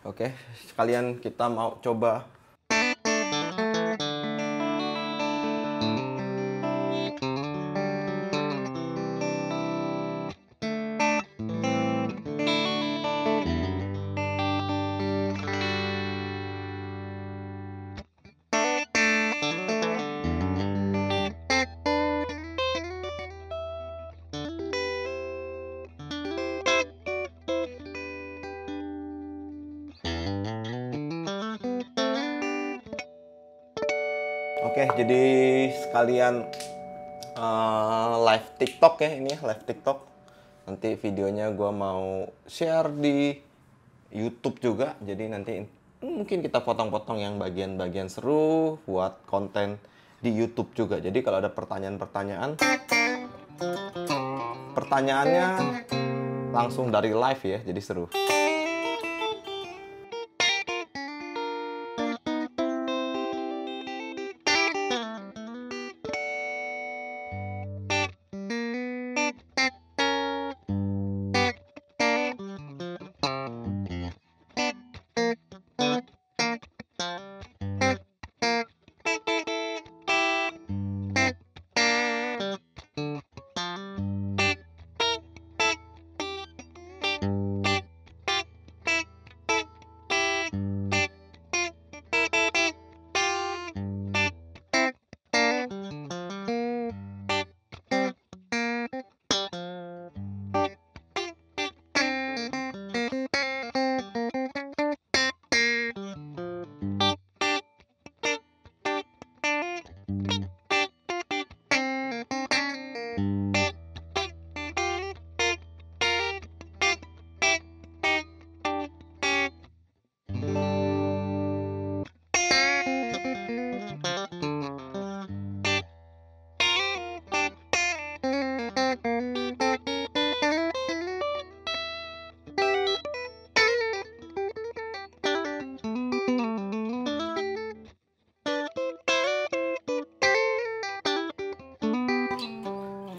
Oke, sekalian kita mau coba. Oke, jadi sekalian live TikTok ya, ini live TikTok. Nanti videonya gue mau share di YouTube juga. Jadi nanti mungkin kita potong-potong yang bagian-bagian seru buat konten di YouTube juga. Jadi kalau ada pertanyaan-pertanyaan, pertanyaannya langsung dari live ya, jadi seru.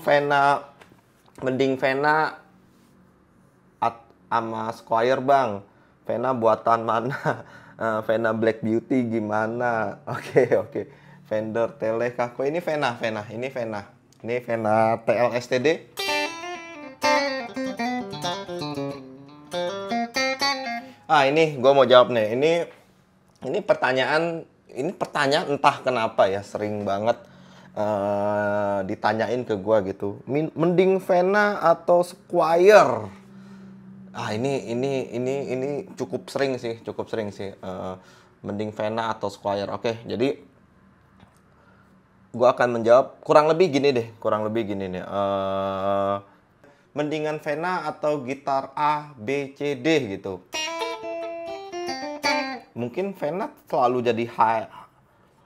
Vena, mending Vena sama Squire bang. Vena buatan mana? Vena Black Beauty gimana? Oke. Fender Telecaster. Ini Vena. Ini Vena. Ini Vena TLSTD. Ini gue mau jawab nih. Ini pertanyaan entah kenapa ya sering banget ditanyain ke gue gitu. Mending Vena atau Squire? Ini cukup sering sih. Mending Vena atau Squire. Oke, jadi gue akan menjawab kurang lebih gini nih. Mendingan Vena atau gitar A, B, C, D gitu. Mungkin Vena selalu jadi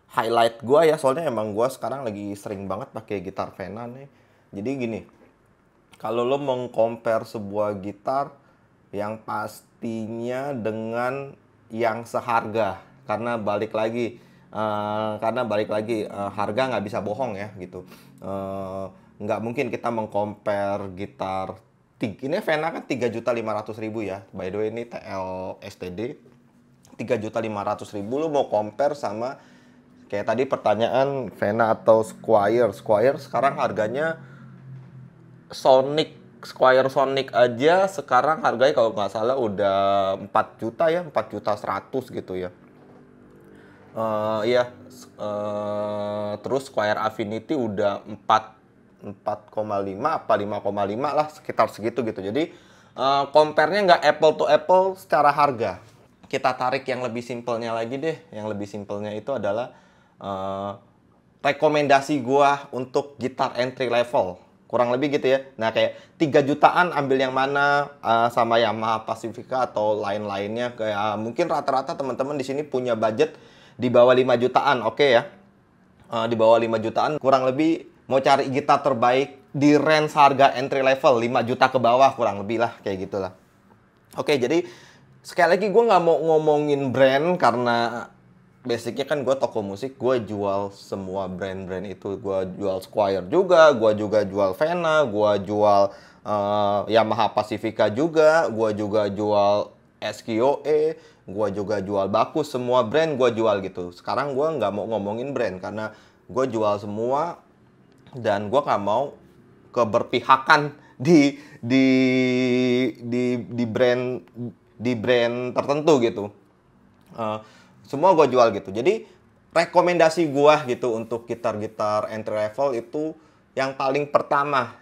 highlight gue ya, soalnya emang gue sekarang lagi sering banget pakai gitar Vena nih. Jadi gini, kalau lo meng-compare sebuah gitar yang pastinya dengan yang seharga, karena balik lagi harga nggak bisa bohong ya gitu. Nggak mungkin kita meng-compare gitar ini Vena kan 3.500.000 ya, by the way ini TL STD 3.500.000. Lo mau compare sama kayak tadi pertanyaan Vena atau Squire sekarang harganya Squire Sonic aja sekarang harganya kalau nggak salah udah 4 juta ya, 4.100.000 gitu ya. Terus Squire Affinity udah 4,5 apa 5,5 lah, sekitar segitu gitu. Jadi compare-nya nggak apple to apple secara harga. Kita tarik yang lebih simpelnya lagi deh. Yang lebih simpelnya itu adalah rekomendasi gua untuk gitar entry level. Kurang lebih gitu ya. Nah, kayak 3 jutaan ambil yang mana, sama Yamaha Pacifica atau lain-lainnya. Kayak mungkin rata-rata teman-teman di sini punya budget di bawah 5 jutaan, oke ya. Di bawah 5 jutaan kurang lebih mau cari gitar terbaik di range harga entry level 5 juta ke bawah kurang lebih lah, kayak gitulah. Oke, jadi sekali lagi gue nggak mau ngomongin brand karena basicnya kan gue toko musik, gue jual semua brand-brand itu. Gue jual Squire juga, gue juga jual Vena, gue jual Yamaha Pacifica juga, gue juga jual SQOE, gue juga jual bakus, semua brand gue jual gitu. Sekarang gue nggak mau ngomongin brand karena gue jual semua dan gue nggak mau keberpihakan di brand tertentu gitu. Eh, Semua gue jual gitu. Jadi rekomendasi gue gitu untuk gitar-gitar entry level itu yang paling pertama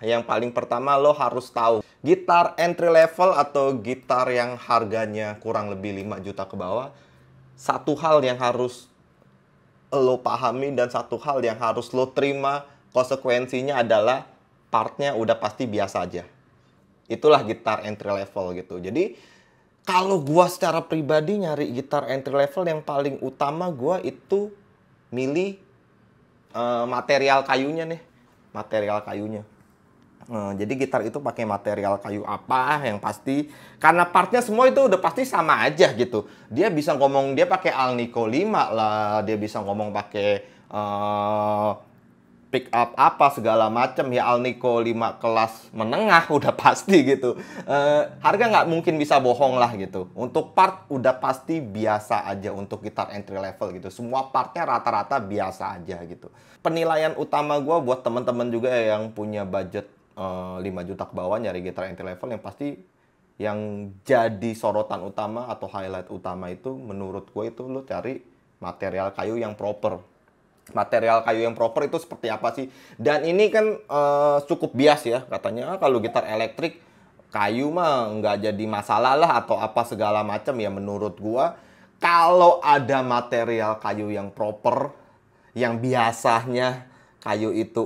lo harus tahu gitar entry level atau gitar yang harganya kurang lebih 5 juta ke bawah. Satu hal yang harus lo pahami dan satu hal yang harus lo terima konsekuensinya adalah partnya udah pasti biasa aja. Itulah gitar entry level gitu. Jadi kalau gua secara pribadi nyari gitar entry level yang paling utama gua itu milih material kayunya nih. Material kayunya. Jadi gitar itu pakai material kayu apa yang pasti karena partnya semua itu udah pasti sama aja gitu. Dia bisa ngomong dia pakai Alnico 5 lah, dia bisa ngomong pakai pick up apa segala macam ya Alnico 5 kelas menengah udah pasti gitu. Harga nggak mungkin bisa bohong lah gitu. Untuk part udah pasti biasa aja untuk gitar entry level gitu. Semua partnya rata-rata biasa aja gitu. Penilaian utama gue buat teman-teman juga yang punya budget 5 juta ke bawah nyari gitar entry level yang pasti yang jadi sorotan utama atau highlight utama itu menurut gue itu lo cari material kayu yang proper. Material kayu yang proper itu seperti apa sih? Dan ini kan cukup bias ya katanya kalau gitar elektrik kayu mah nggak jadi masalah lah atau apa segala macam ya menurut gua kalau ada material kayu yang proper yang biasanya kayu itu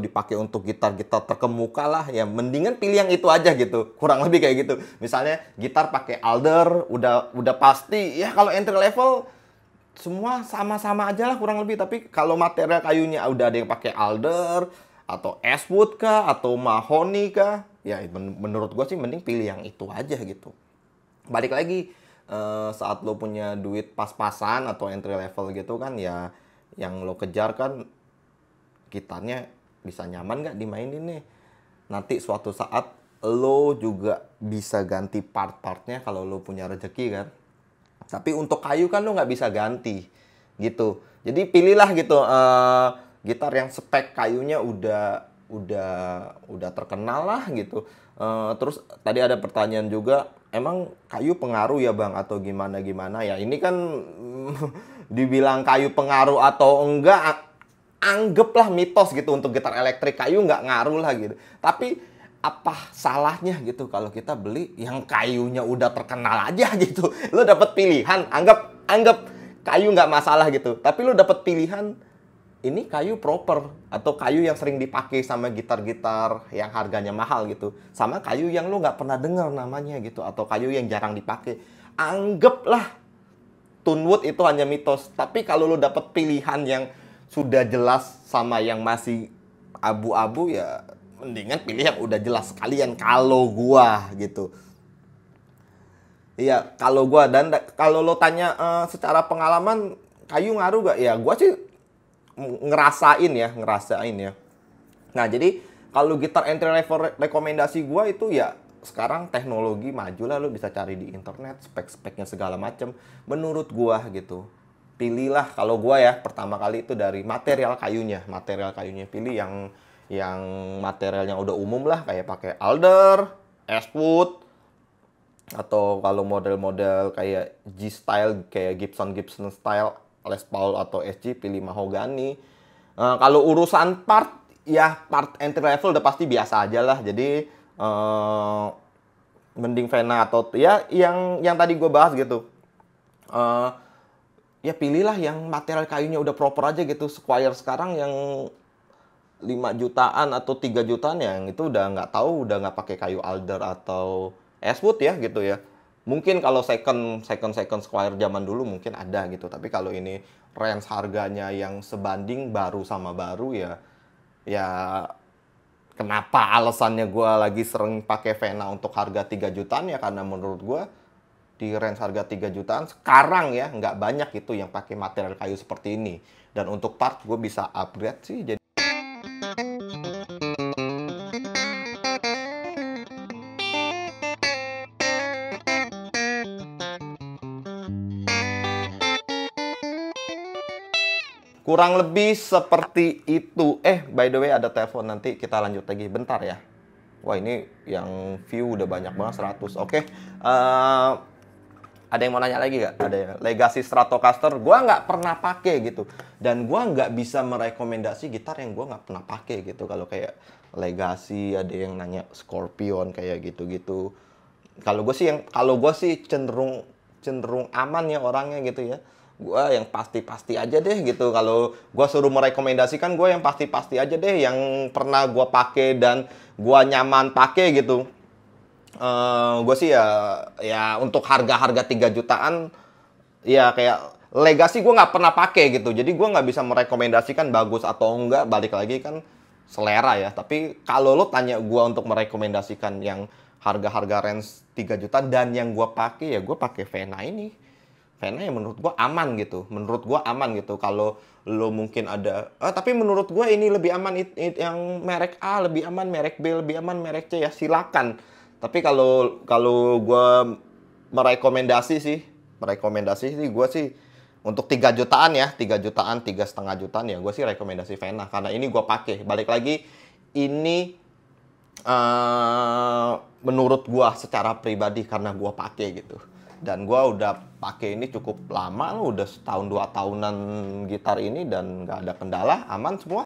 dipakai untuk gitar-gitar terkemuka lah ya mendingan pilih yang itu aja gitu kurang lebih kayak gitu misalnya gitar pakai alder udah pasti ya kalau entry level semua sama-sama aja lah kurang lebih tapi kalau material kayunya udah ada yang pakai alder atau ashwood kah atau mahoni kah ya menurut gue sih mending pilih yang itu aja gitu balik lagi saat lo punya duit pas-pasan atau entry level gitu kan ya yang lo kejar kan gitarnya bisa nyaman nggak dimainin nih nanti suatu saat lo juga bisa ganti part-partnya kalau lo punya rezeki kan tapi untuk kayu kan lo nggak bisa ganti gitu. Jadi pilihlah gitu gitar yang spek kayunya udah terkenal lah gitu. Terus tadi ada pertanyaan juga, emang kayu pengaruh ya bang atau gimana gimana ya? Ini kan dibilang kayu pengaruh atau enggak, anggaplah mitos gitu untuk gitar elektrik kayu nggak ngaruh lah gitu. Tapi apa salahnya gitu kalau kita beli yang kayunya udah terkenal aja gitu. Lo dapet pilihan, anggap kayu nggak masalah gitu. Tapi lo dapet pilihan ini kayu proper atau kayu yang sering dipakai sama gitar-gitar yang harganya mahal gitu. Sama kayu yang lo nggak pernah dengar namanya gitu atau kayu yang jarang dipakai. Anggaplah Tunwood itu hanya mitos. Tapi kalau lo dapet pilihan yang sudah jelas sama yang masih abu-abu ya mendingan pilih yang udah jelas sekalian kalau gua gitu. Iya, kalau gua dan kalau lo tanya secara pengalaman kayu ngaruh gak? Ya, gua sih ngerasain ya. Nah, jadi kalau gitar entry level rekomendasi gua itu ya sekarang teknologi maju lah lo bisa cari di internet spek-speknya segala macam. Menurut gua gitu. Pilihlah kalau gua ya pertama kali itu dari material kayunya pilih yang materialnya udah umum lah kayak pakai alder, ashwood atau kalau model-model kayak G-style kayak Gibson style, Les Paul atau SG pilih mahogany. Kalau urusan part ya part entry level udah pasti biasa aja lah. Jadi mending Vena atau ya yang tadi gue bahas gitu. Ya pilihlah yang material kayunya udah proper aja gitu. Squire sekarang yang 5 jutaan atau 3 jutaan yang itu udah nggak pakai kayu alder atau ashwood ya gitu ya. Mungkin kalau second Squire zaman dulu mungkin ada gitu. Tapi kalau ini range harganya yang sebanding baru sama baru ya kenapa alasannya gue lagi sering pakai Vena untuk harga 3 jutaan ya karena menurut gue di range harga 3 jutaan sekarang ya nggak banyak itu yang pakai material kayu seperti ini. Dan untuk part gue bisa upgrade sih jadi Kurang lebih seperti itu. By the way ada telepon, nanti kita lanjut lagi. Bentar ya. Wah, ini yang view udah banyak banget, 100. Oke. Ada yang mau nanya lagi nggak? Ada yang Legacy Stratocaster, gua nggak pernah pakai gitu. Dan gua nggak bisa merekomendasi gitar yang gua nggak pernah pakai gitu. Kalau kayak Legacy, ada yang nanya Scorpion kayak gitu-gitu. Kalau gue sih cenderung aman ya orangnya gitu ya. Gua yang pasti-pasti aja deh gitu. Kalau gua suruh merekomendasikan, gua yang pasti-pasti aja deh yang pernah gua pakai dan gua nyaman pakai gitu. Gue sih ya untuk harga-harga 3 jutaan ya kayak Legacy gue nggak pernah pakai gitu. Jadi gue nggak bisa merekomendasikan bagus atau enggak, balik lagi kan selera ya. Tapi kalau lo tanya gue untuk merekomendasikan yang harga-harga range 3 juta dan yang gue pakai, ya gue pakai Vena ini. Vena yang menurut gue aman gitu. Menurut gue aman gitu. Kalau lo mungkin ada, tapi menurut gue ini lebih aman, yang merek A lebih aman, merek B lebih aman, merek C ya silakan. Tapi kalau gue merekomendasi sih gue sih untuk 3 jutaan ya, 3 jutaan, 3,5 jutaan ya, gue sih rekomendasi Vena karena ini gue pakai. Balik lagi, ini menurut gue secara pribadi karena gue pakai gitu. Dan gue udah pakai ini cukup lama, udah setahun 2 tahunan gitar ini dan nggak ada kendala, aman semua.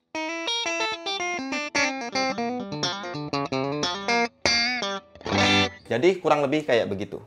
Jadi kurang lebih kayak begitu.